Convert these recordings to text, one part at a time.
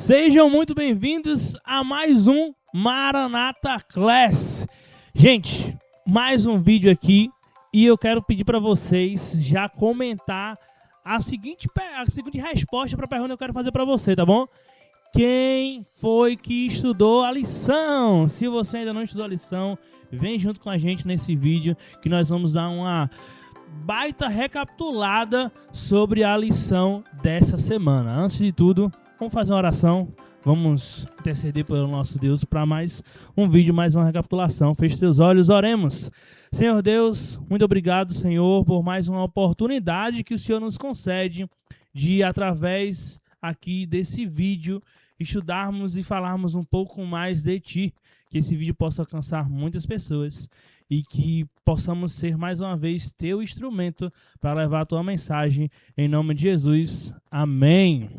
Sejam muito bem-vindos a mais um Maranata Class. Gente, mais um vídeo aqui e eu quero pedir para vocês já comentar a seguinte resposta para a pergunta que eu quero fazer para você, tá bom? Quem foi que estudou a lição? Se você ainda não estudou a lição, vem junto com a gente nesse vídeo que nós vamos dar uma baita recapitulada sobre a lição dessa semana. Antes de tudo, vamos fazer uma oração. Vamos interceder pelo nosso Deus para mais um vídeo, mais uma recapitulação. Feche seus olhos, oremos. Senhor Deus, muito obrigado, Senhor, por mais uma oportunidade que o Senhor nos concede de, através aqui desse vídeo, estudarmos e falarmos um pouco mais de Ti. Que esse vídeo possa alcançar muitas pessoas e que possamos ser mais uma vez Teu instrumento para levar a Tua mensagem em nome de Jesus. Amém.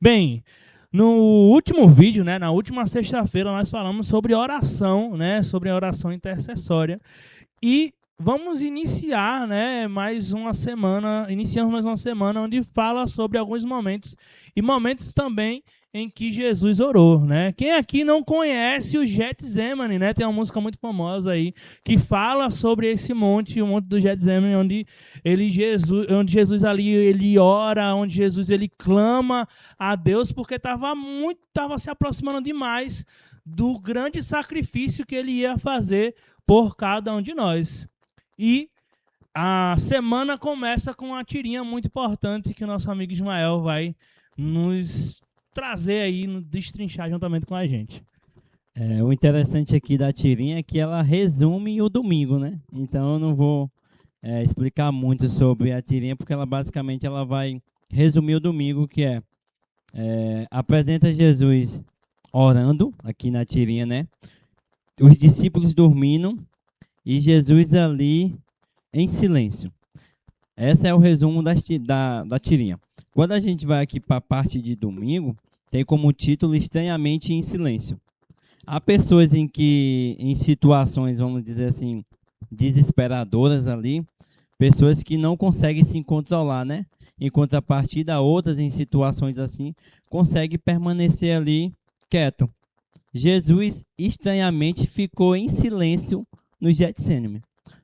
Bem, no último vídeo, na última sexta-feira, nós falamos sobre oração, sobre a oração intercessória. E vamos iniciar, mais uma semana, iniciamos mais uma semana onde fala sobre alguns momentos e momentos também em que Jesus orou, Quem aqui não conhece o Getsemane, Tem uma música muito famosa aí que fala sobre esse monte, o monte do Getsemane, onde Jesus ali ele ora, onde Jesus ele clama a Deus porque estava se aproximando demais do grande sacrifício que ele ia fazer por cada um de nós. E a semana começa com uma tirinha muito importante que o nosso amigo Ismael vai nos trazer aí, destrinchar juntamente com a gente. O interessante aqui da tirinha é que ela resume o domingo, Então eu não vou explicar muito sobre a tirinha, porque ela basicamente vai resumir o domingo, que apresenta Jesus orando, aqui na tirinha, os discípulos dormindo e Jesus ali em silêncio. Esse é o resumo da tirinha. Quando a gente vai aqui para a parte de domingo, tem como título Estranhamente em Silêncio. Há pessoas em situações, vamos dizer assim, desesperadoras ali, pessoas que não conseguem se controlar, Em contrapartida, outras em situações assim, conseguem permanecer ali quieto. Jesus estranhamente ficou em silêncio no Getsemane.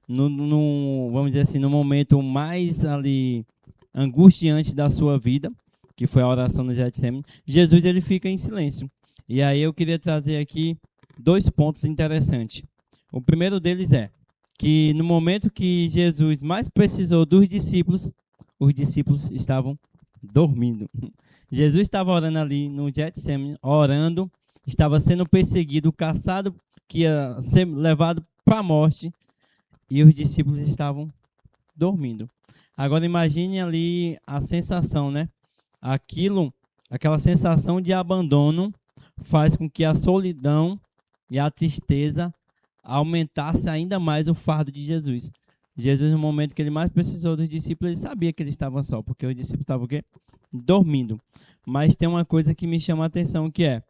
Vamos dizer assim, no momento mais ali angustiante da sua vida, que foi a oração no Getsemane, Jesus ele fica em silêncio. E aí eu queria trazer aqui dois pontos interessantes. O primeiro deles é que no momento que Jesus mais precisou dos discípulos, os discípulos estavam dormindo. Jesus estava orando ali no Getsemane, orando, estava sendo perseguido, caçado, que ia ser levado para a morte, e os discípulos estavam dormindo. Agora imagine ali a sensação, Aquela sensação de abandono faz com que a solidão e a tristeza aumentasse ainda mais o fardo de Jesus. Jesus, no momento que ele mais precisou dos discípulos, ele sabia que eles estavam só, porque os discípulos estavam o quê? Dormindo. Mas tem uma coisa que me chama a atenção, que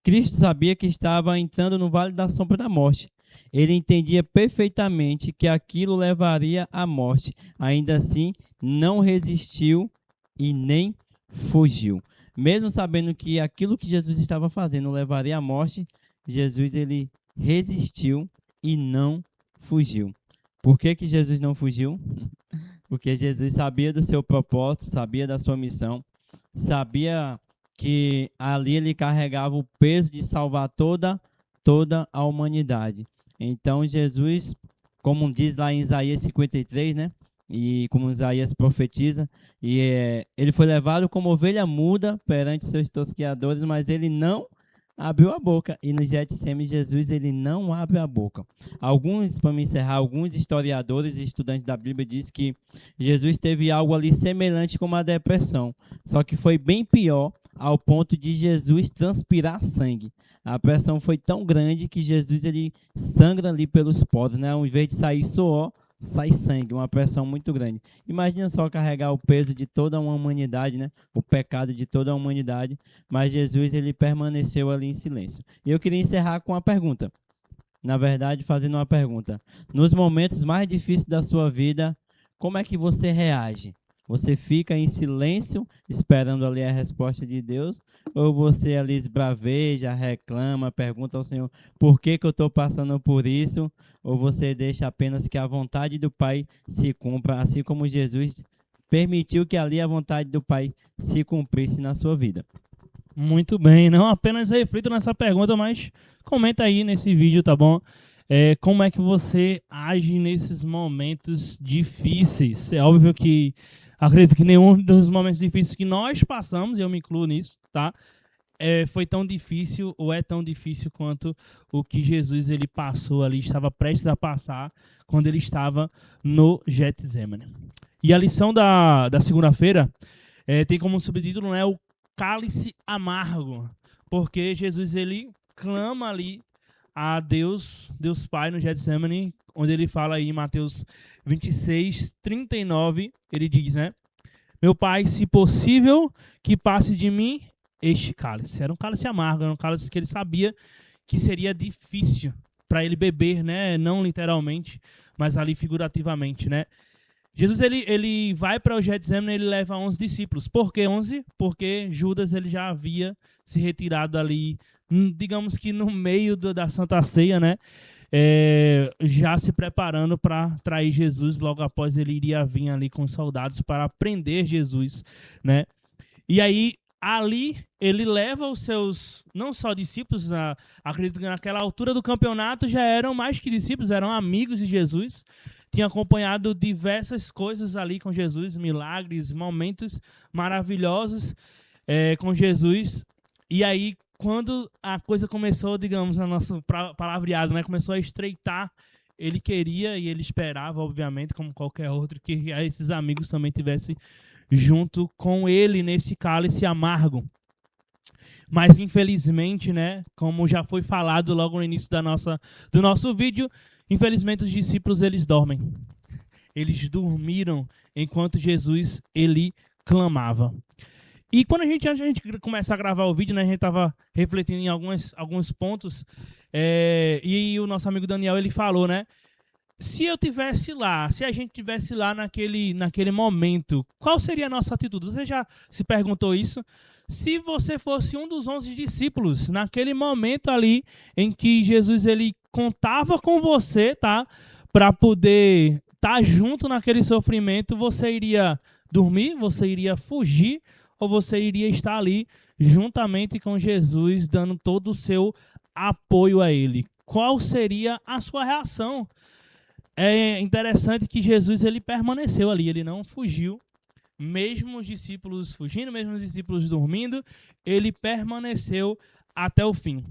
Cristo sabia que estava entrando no vale da sombra da morte. Ele entendia perfeitamente que aquilo levaria à morte. Ainda assim, não resistiu e nem fugiu. Mesmo sabendo que aquilo que Jesus estava fazendo levaria à morte, Jesus ele resistiu e não fugiu. Por que Jesus não fugiu? Porque Jesus sabia do seu propósito, sabia da sua missão, sabia que ali ele carregava o peso de salvar toda a humanidade. Então Jesus, como diz lá em Isaías 53, E como Isaías profetiza, ele foi levado como ovelha muda perante seus tosqueadores, mas ele não abriu a boca. E no Getsemane, Jesus ele não abre a boca. Para me encerrar, alguns historiadores e estudantes da Bíblia dizem que Jesus teve algo ali semelhante com uma depressão, só que foi bem pior, ao ponto de Jesus transpirar sangue. A pressão foi tão grande que Jesus ele sangra ali pelos poros, Ao invés de sair suor, sai sangue, uma pressão muito grande. Imagina só carregar o peso de toda uma humanidade, O pecado de toda a humanidade, mas Jesus ele permaneceu ali em silêncio. E eu queria encerrar com uma pergunta. Na verdade, fazendo uma pergunta. Nos momentos mais difíceis da sua vida, como é que você reage? Você fica em silêncio, esperando ali a resposta de Deus, ou você ali esbraveja, reclama, pergunta ao Senhor por que que eu estou passando por isso, ou você deixa apenas que a vontade do Pai se cumpra, assim como Jesus permitiu que ali a vontade do Pai se cumprisse na sua vida. Muito bem, não apenas reflita nessa pergunta, mas comenta aí nesse vídeo, tá bom? Como é que você age nesses momentos difíceis? É óbvio que acredito que nenhum dos momentos difíceis que nós passamos, eu me incluo nisso, tá? Foi tão difícil ou é tão difícil quanto o que Jesus ele passou ali, estava prestes a passar quando ele estava no Getsemane. E a lição da segunda-feira tem como subtítulo, né, o cálice amargo, porque Jesus ele clama ali a Deus Pai no Getsemane, onde ele fala aí em Mateus 26:39, ele diz, né, meu Pai, se possível, que passe de mim este cálice. Era um cálice amargo, era um cálice que ele sabia que seria difícil para ele beber, né, não literalmente, mas ali figurativamente, né. Jesus ele vai para o Getsemane, ele leva 11 discípulos. Por que 11? Porque Judas ele já havia se retirado ali, digamos que no meio da Santa Ceia, né? Já se preparando para trair Jesus. Logo após ele iria vir ali com os soldados para prender Jesus, né? E aí ali ele leva os seus, não só discípulos, acredito que naquela altura do campeonato já eram mais que discípulos, eram amigos de Jesus. Tinha acompanhado diversas coisas ali com Jesus, milagres, momentos maravilhosos com Jesus. E aí, quando a coisa começou, digamos, na nossa palavreado, né, começou a estreitar, ele queria e ele esperava, obviamente, como qualquer outro, que esses amigos também tivessem junto com ele nesse cálice amargo. Mas, infelizmente, né, como já foi falado logo no início do nosso vídeo, infelizmente os discípulos eles dormem. Eles dormiram enquanto Jesus ele clamava. E quando a gente começa a gravar o vídeo, né, a gente estava refletindo em alguns pontos, e o nosso amigo Daniel ele falou, né, se a gente tivesse lá naquele momento, qual seria a nossa atitude? Você já se perguntou isso? Se você fosse um dos 11 discípulos, naquele momento ali em que Jesus ele contava com você, tá? Para poder estar junto naquele sofrimento, você iria dormir, você iria fugir, ou você iria estar ali juntamente com Jesus, dando todo o seu apoio a ele? Qual seria a sua reação? É interessante que Jesus ele permaneceu ali, ele não fugiu. Mesmo os discípulos fugindo, mesmo os discípulos dormindo, ele permaneceu até o fim.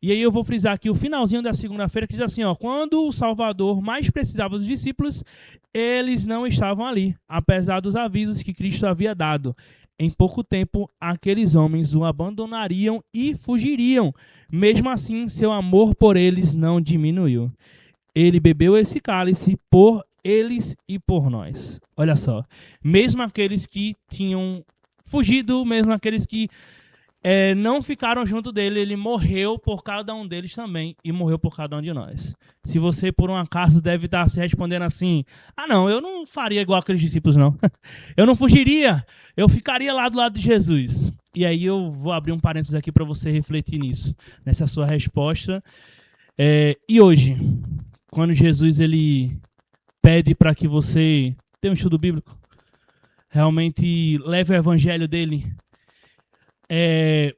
E aí eu vou frisar aqui o finalzinho da segunda-feira, que diz assim, ó, quando o Salvador mais precisava dos discípulos, eles não estavam ali, apesar dos avisos que Cristo havia dado. Em pouco tempo, aqueles homens o abandonariam e fugiriam. Mesmo assim, seu amor por eles não diminuiu. Ele bebeu esse cálice por eles e por nós. Olha só, mesmo aqueles que tinham fugido, mesmo aqueles que não ficaram junto dele, ele morreu por cada um deles também e morreu por cada um de nós. Se você, por um acaso, deve estar se respondendo assim, não, eu não faria igual aqueles discípulos, não. Eu não fugiria, eu ficaria lá do lado de Jesus. E aí eu vou abrir um parênteses aqui para você refletir nisso, nessa sua resposta. E hoje, quando Jesus ele pede para que você tenha um estudo bíblico, realmente leve o evangelho dele,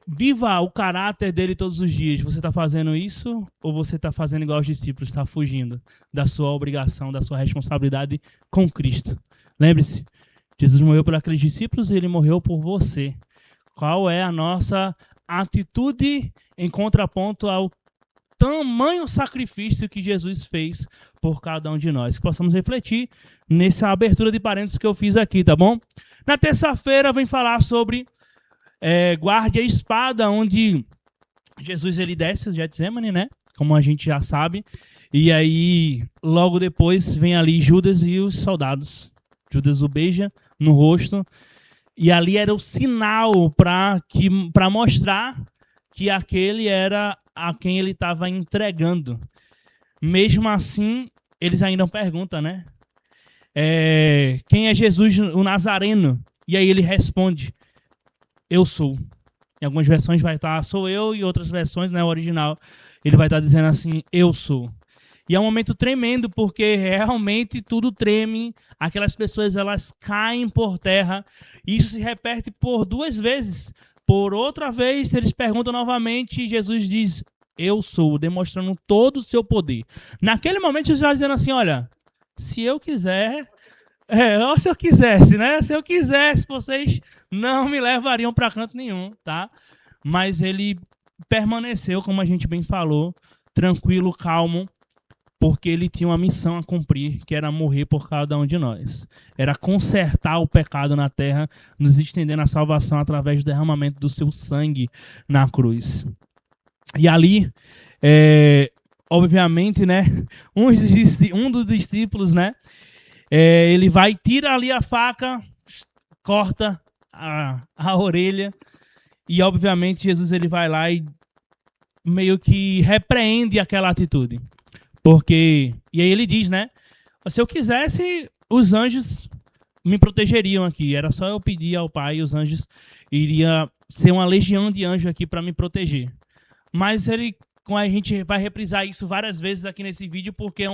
viva o caráter dele todos os dias. Você está fazendo isso ou você está fazendo igual os discípulos, está fugindo da sua obrigação, da sua responsabilidade com Cristo? Lembre-se, Jesus morreu por aqueles discípulos e ele morreu por você. Qual é a nossa atitude em contraponto ao tamanho sacrifício que Jesus fez por cada um de nós? Que possamos refletir nessa abertura de parênteses que eu fiz aqui, tá bom? Na terça-feira vem falar sobre guarde a espada, onde Jesus ele desce o Getsemane, né? Como a gente já sabe. E aí, logo depois, vem ali Judas e os soldados. Judas o beija no rosto. E ali era o sinal para mostrar que aquele era a quem ele estava entregando. Mesmo assim, eles ainda perguntam, né? quem é Jesus, o Nazareno? E aí ele responde, eu sou. Em algumas versões vai estar, sou eu, e outras versões, né, o original, ele vai estar dizendo assim, eu sou. E é um momento tremendo, porque realmente tudo treme, aquelas pessoas elas caem por terra, e isso se repete por 2 vezes. Por outra vez, eles perguntam novamente, e Jesus diz, eu sou, demonstrando todo o seu poder. Naquele momento, Jesus está dizendo assim, olha, se eu quiser, ou se eu quisesse, né? Se eu quisesse, vocês não me levariam para canto nenhum, tá? Mas ele permaneceu, como a gente bem falou, tranquilo, calmo, porque ele tinha uma missão a cumprir, que era morrer por cada um de nós. Era consertar o pecado na terra, nos estendendo a salvação através do derramamento do seu sangue na cruz. E ali, obviamente, né, um dos discípulos, né, ele vai, tira ali a faca, corta a orelha, e obviamente Jesus ele vai lá e meio que repreende aquela atitude. Porque, e aí ele diz, né, se eu quisesse, os anjos me protegeriam aqui. Era só eu pedir ao Pai e os anjos iria ser uma legião de anjos aqui para me proteger. Mas a gente vai reprisar isso várias vezes aqui nesse vídeo, porque é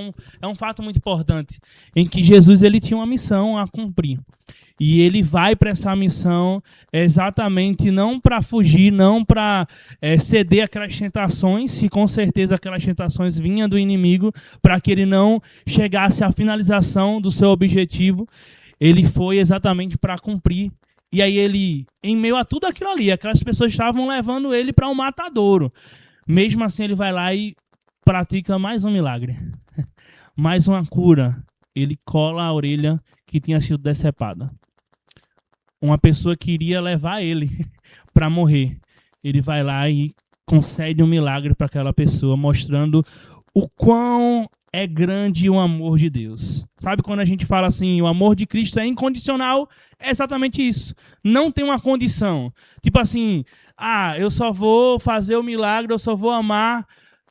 um fato muito importante, em que Jesus ele tinha uma missão a cumprir. E ele vai para essa missão exatamente não para fugir, não para ceder aquelas tentações, e com certeza aquelas tentações vinham do inimigo, para que ele não chegasse à finalização do seu objetivo. Ele foi exatamente para cumprir. E aí ele, em meio a tudo aquilo ali, aquelas pessoas estavam levando ele para um matadouro. Mesmo assim ele vai lá e pratica mais um milagre. Mais uma cura. Ele cola a orelha que tinha sido decepada. Uma pessoa que iria levar ele para morrer. Ele vai lá e concede um milagre para aquela pessoa, mostrando o quão é grande o amor de Deus. Sabe quando a gente fala assim, o amor de Cristo é incondicional? É exatamente isso. Não tem uma condição. Tipo assim, eu só vou fazer o milagre, eu só vou amar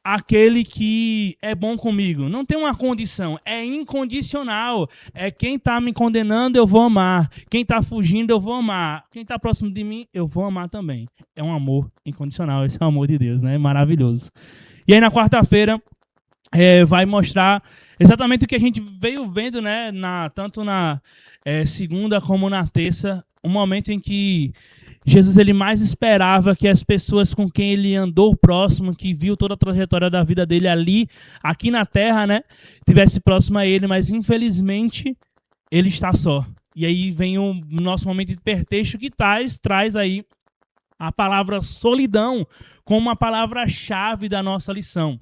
aquele que é bom comigo. Não tem uma condição, é incondicional. É quem está me condenando, eu vou amar. Quem está fugindo, eu vou amar. Quem está próximo de mim, eu vou amar também. É um amor incondicional, esse é o amor de Deus, né? Maravilhoso. E aí na quarta-feira, vai mostrar exatamente o que a gente veio vendo, né? Tanto na segunda como na terça, um momento em que Jesus ele mais esperava que as pessoas com quem ele andou próximo, que viu toda a trajetória da vida dele ali, aqui na terra, né, tivesse próximo a ele, mas infelizmente ele está só. E aí vem o nosso momento de hipertexto que traz aí a palavra solidão como uma palavra-chave da nossa lição.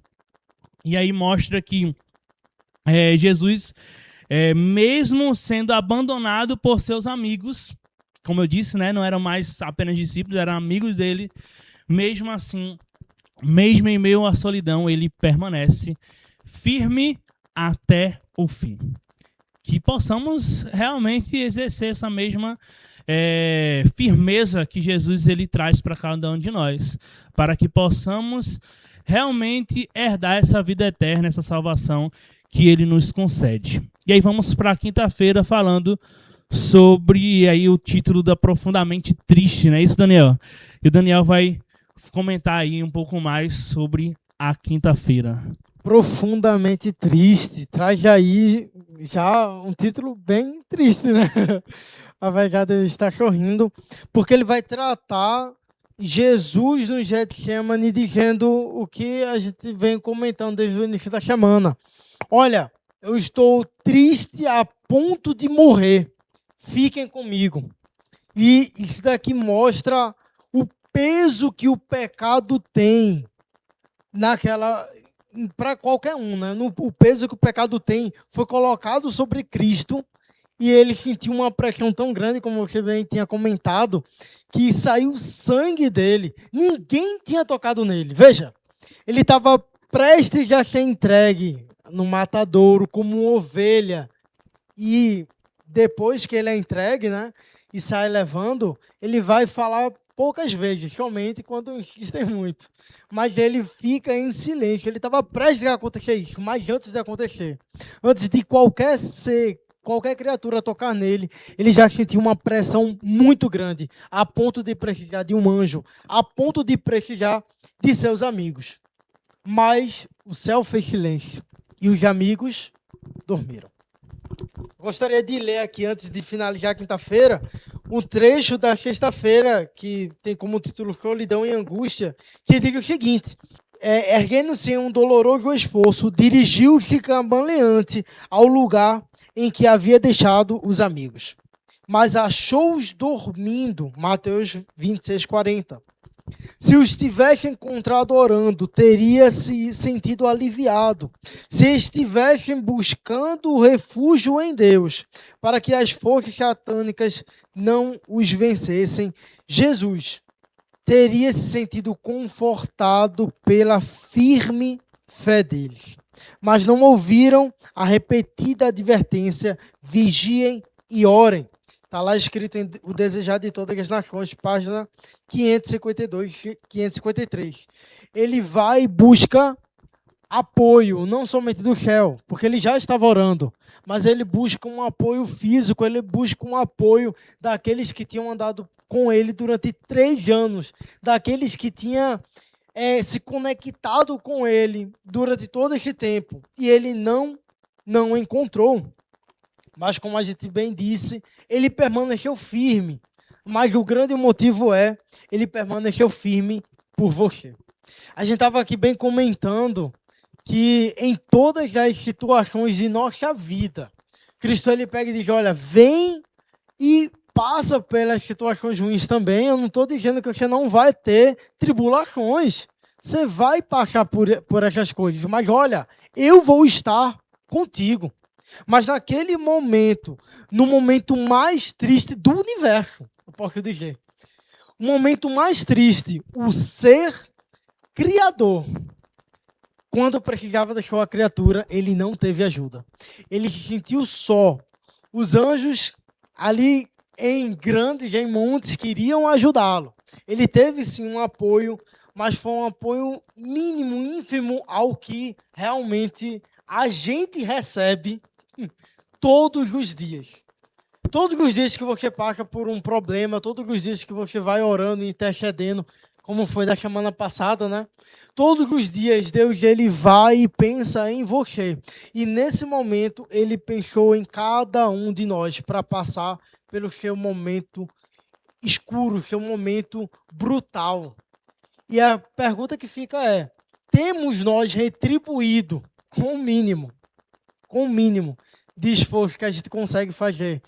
E aí mostra que Jesus, mesmo sendo abandonado por seus amigos, como eu disse, né, não eram mais apenas discípulos, eram amigos dele. Mesmo assim, mesmo em meio à solidão, ele permanece firme até o fim. Que possamos realmente exercer essa mesma firmeza que Jesus ele traz para cada um de nós, para que possamos realmente herdar essa vida eterna, essa salvação que ele nos concede. E aí vamos para a quinta-feira falando sobre aí o título da Profundamente Triste, não é isso, Daniel? E o Daniel vai comentar aí um pouco mais sobre a quinta-feira. Profundamente Triste, traz aí já um título bem triste, né? A Vegada está sorrindo, porque ele vai tratar Jesus no Getsemane, dizendo o que a gente vem comentando desde o início da semana. Olha, eu estou triste a ponto de morrer. Fiquem comigo. E isso daqui mostra o peso que o pecado tem para qualquer um, né? O peso que o pecado tem foi colocado sobre Cristo e ele sentiu uma pressão tão grande, como você bem tinha comentado, que saiu sangue dele. Ninguém tinha tocado nele. Veja, ele estava prestes a ser entregue no matadouro como uma ovelha e depois que ele é entregue, né, e sai levando, ele vai falar poucas vezes, somente quando insistem muito. Mas ele fica em silêncio. Ele estava prestes a acontecer isso, mas antes de acontecer, antes de qualquer ser qualquer criatura tocar nele, ele já sentiu uma pressão muito grande, a ponto de precisar de um anjo, a ponto de precisar de seus amigos. Mas o céu fez silêncio e os amigos dormiram. Gostaria de ler aqui, antes de finalizar a quinta-feira, um trecho da sexta-feira, que tem como título Solidão e Angústia, que diz o seguinte: erguendo-se em um doloroso esforço, dirigiu-se cambaleante ao lugar em que havia deixado os amigos. Mas achou-os dormindo, Mateus 26:40. Se os tivesse encontrado orando, teria se sentido aliviado. Se estivessem buscando refúgio em Deus, para que as forças satânicas não os vencessem, Jesus teria se sentido confortado pela firme fé deles. Mas não ouviram a repetida advertência: vigiem e orem. Está lá escrito em O Desejado de Todas as Nações, página 552 e 553. Ele vai e busca apoio, não somente do céu, porque ele já estava orando, mas ele busca um apoio físico, ele busca um apoio daqueles que tinham andado com ele durante 3 anos, daqueles que tinham se conectado com ele durante todo esse tempo, e ele não encontrou. Mas, como a gente bem disse, ele permaneceu firme. Mas o grande motivo ele permaneceu firme por você. A gente estava aqui bem comentando que em todas as situações de nossa vida, Cristo ele pega e diz: olha, vem e passa pelas situações ruins também. Eu não estou dizendo que você não vai ter tribulações. Você vai passar por essas coisas. Mas olha, eu vou estar contigo. Mas naquele momento, no momento mais triste do universo, eu posso dizer, o momento mais triste, o ser criador, quando precisava da sua criatura, ele não teve ajuda. Ele se sentiu só. Os anjos ali em montes queriam ajudá-lo. Ele teve sim um apoio, mas foi um apoio mínimo, ínfimo ao que realmente a gente recebe todos os dias. Todos os dias que você passa por um problema, todos os dias que você vai orando e intercedendo, como foi da semana passada, né? Todos os dias Deus ele vai e pensa em você. E nesse momento ele pensou em cada um de nós para passar pelo seu momento escuro, seu momento brutal. E a pergunta que fica é: temos nós retribuído com o mínimo de esforço que a gente consegue fazer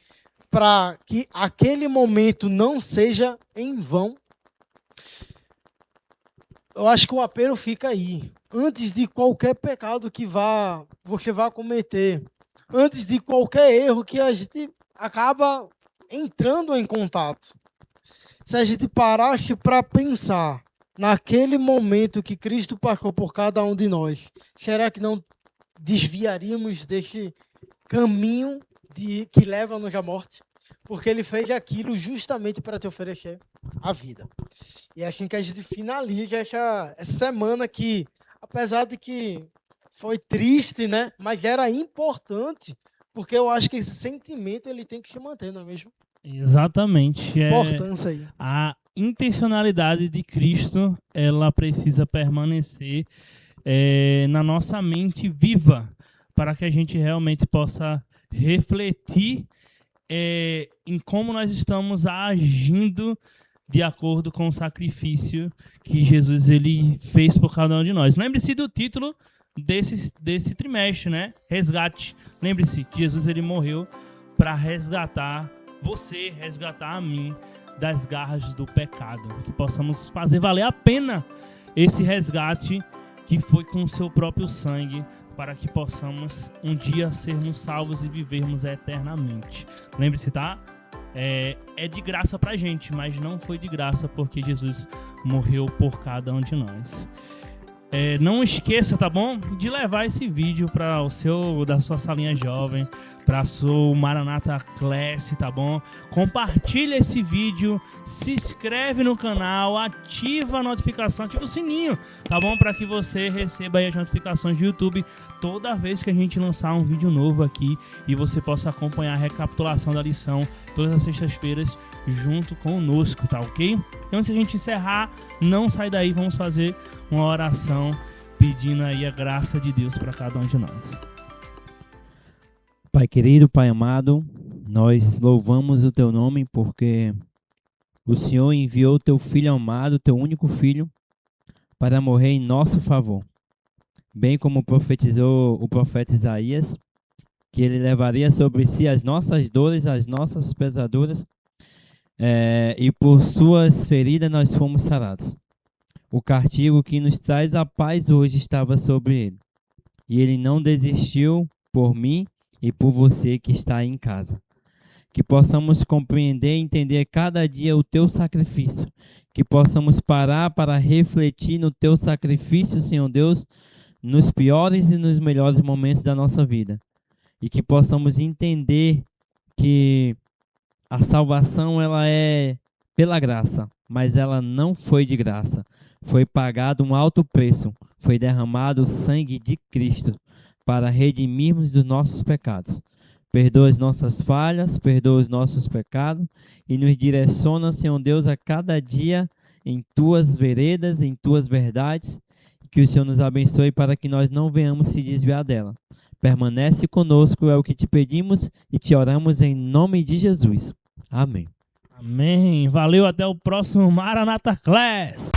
para que aquele momento não seja em vão? Eu acho que o apelo fica aí. Antes de qualquer pecado que você vá cometer, antes de qualquer erro que a gente acaba entrando em contato, se a gente parasse para pensar naquele momento que Cristo passou por cada um de nós, será que não desviaríamos desse caminho que leva-nos à morte? Porque ele fez aquilo justamente para te oferecer a vida. E é assim que a gente finaliza essa semana que, apesar de que foi triste, né? Mas era importante, porque eu acho que esse sentimento ele tem que se manter, não é mesmo? Exatamente. Importância aí. A intencionalidade de Cristo, ela precisa permanecer na nossa mente viva, para que a gente realmente possa refletir em como nós estamos agindo de acordo com o sacrifício que Jesus ele fez por cada um de nós. Lembre-se do título desse trimestre, né? Resgate. Lembre-se que Jesus ele morreu para resgatar você, resgatar a mim das garras do pecado. Que possamos fazer valer a pena esse resgate que foi com o seu próprio sangue, para que possamos um dia sermos salvos e vivermos eternamente. Lembre-se, tá? É de graça pra gente, mas não foi de graça porque Jesus morreu por cada um de nós. Não esqueça, tá bom? De levar esse vídeo para da sua salinha jovem, para o Maranata Class, tá bom? Compartilha esse vídeo, se inscreve no canal, ativa a notificação, ativa o sininho, tá bom? Para que você receba aí as notificações do YouTube toda vez que a gente lançar um vídeo novo aqui e você possa acompanhar a recapitulação da lição todas as sextas-feiras junto conosco, tá ok? Então, antes de a gente encerrar, não sai daí, vamos fazer uma oração pedindo aí a graça de Deus para cada um de nós. Pai querido, Pai amado, nós louvamos o Teu nome porque o Senhor enviou Teu Filho amado, Teu único Filho, para morrer em nosso favor. Bem como profetizou o profeta Isaías, que Ele levaria sobre si as nossas dores, as nossas pesaduras, e por Suas feridas nós fomos sarados. O castigo que nos traz a paz hoje estava sobre Ele. E Ele não desistiu por mim e por você que está aí em casa. Que possamos compreender e entender cada dia o Teu sacrifício. Que possamos parar para refletir no Teu sacrifício, Senhor Deus, nos piores e nos melhores momentos da nossa vida. E que possamos entender que a salvação ela é pela graça, mas ela não foi de graça. Foi pagado um alto preço, foi derramado o sangue de Cristo para redimirmos dos nossos pecados. Perdoa as nossas falhas, perdoa os nossos pecados e nos direciona, Senhor Deus, a cada dia em Tuas veredas, em Tuas verdades. Que o Senhor nos abençoe para que nós não venhamos se desviar dela. Permanece conosco, é o que te pedimos e te oramos em nome de Jesus. Amém. Amém. Valeu, até o próximo Maranata Class.